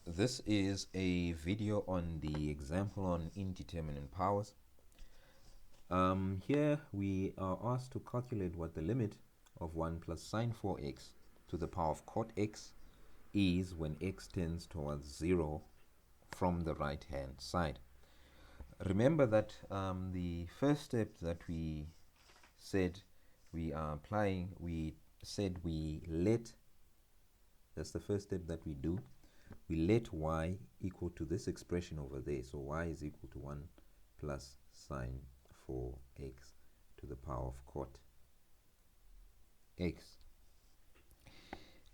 This is a video on the example on indeterminate powers. Here we are asked to calculate what the limit of 1 plus sine 4x to the power of cot x is when x tends towards 0 from the right hand side. Remember that the first step that we said we are applying, we said we let, that's the first step that we do, we let y equal to this expression over there. So y is equal to 1 plus sine 4x to the power of cot x.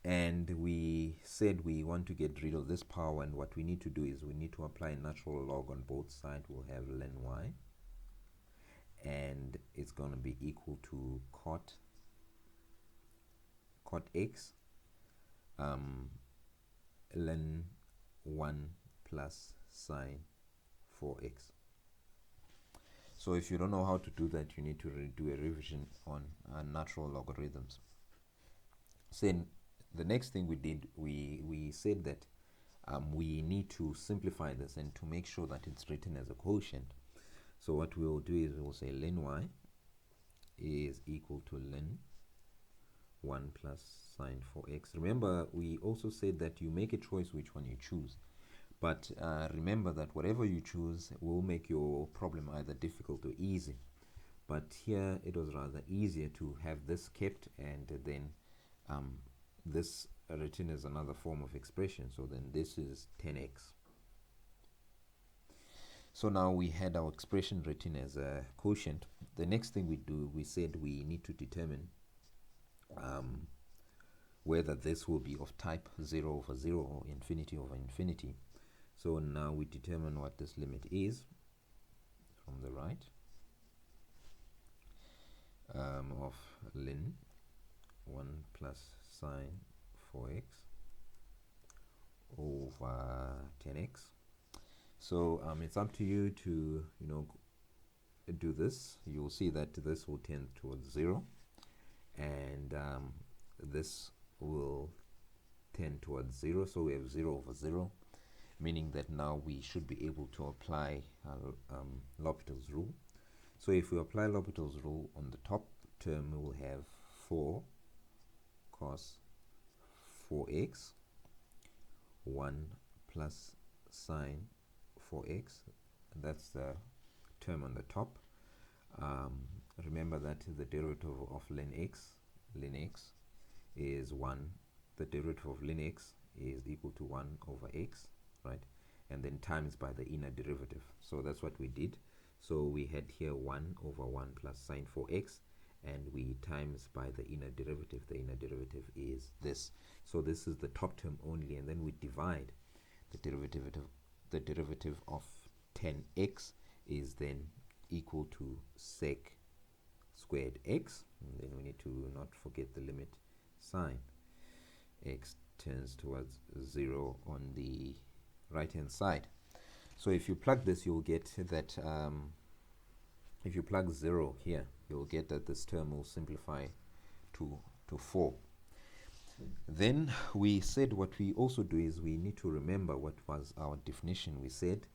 And we said we want to get rid of this power, and what we need to do is we need to apply natural log on both sides. We'll have ln y, and it's going to be equal to cot x ln 1 plus sine 4x. So if you don't know how to do that, you need to do a revision on natural logarithms. Then the next thing we did, we said that we need to simplify this and to make sure that it's written as a quotient. So what we will do is we will say ln y is equal to ln 1 plus sine 4x. Remember, we also said that you make a choice which one you choose, but remember that whatever you choose will make your problem either difficult or easy. But here it was rather easier to have this kept, and then this written as another form of expression. So then this is 10x. So now we had our expression written as a quotient. The next thing we do, we said we need to determine whether this will be of type 0 over 0 or infinity over infinity. So now we determine what this limit is from the right of ln 1 plus sine 4x over 10x. So it's up to you to do this. You'll see that this will tend towards 0, and this will tend towards 0. So we have 0 over 0, meaning that now we should be able to apply L'Hopital's rule. So if we apply L'Hopital's rule on the top term, we will have 4 cos 4x 1 plus sine 4x, and that's the term on the top. Remember that the derivative of ln x is 1. The derivative of ln x is equal to 1 over x, right? And then times by the inner derivative. So that's what we did. So we had here 1 over 1 plus sine 4x, and we times by the inner derivative. The inner derivative is this. So this is the top term only, and then we divide the derivative of 10x is then equal to sec squared x, and then we need to not forget the limit sine x tends towards 0 on the right hand side. So if you plug this, you'll get that if you plug 0 here, you'll get that this term will simplify to 4. Then we said what we also do is we need to remember what was our definition. We said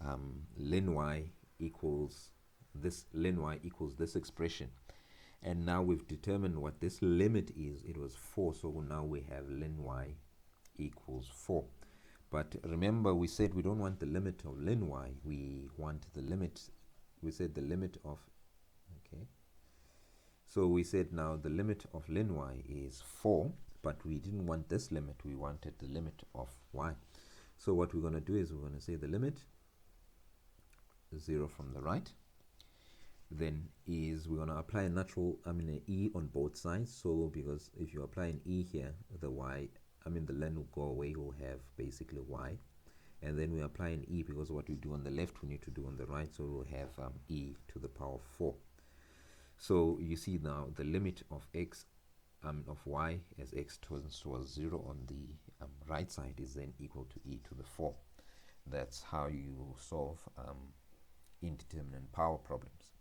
ln y equals this expression, and now we've determined what this limit is. It was 4, so now we have ln y equals 4. But remember, we said we don't want the limit of ln y, we want the limit. We said the limit of, okay, so we said now the limit of ln y is 4, but we didn't want this limit, we wanted the limit of y. So what we're going to do is we're going to say the limit 0 from the right, then is we're going to apply an e on both sides. So because if you apply an e here, the ln will go away, we'll have basically y, and then we apply an e because what we do on the left we need to do on the right, so we'll have e to the power of 4. So you see now the limit of x of y as x tends towards 0 on the right side is then equal to e to the 4. That's how you solve indeterminate power problems.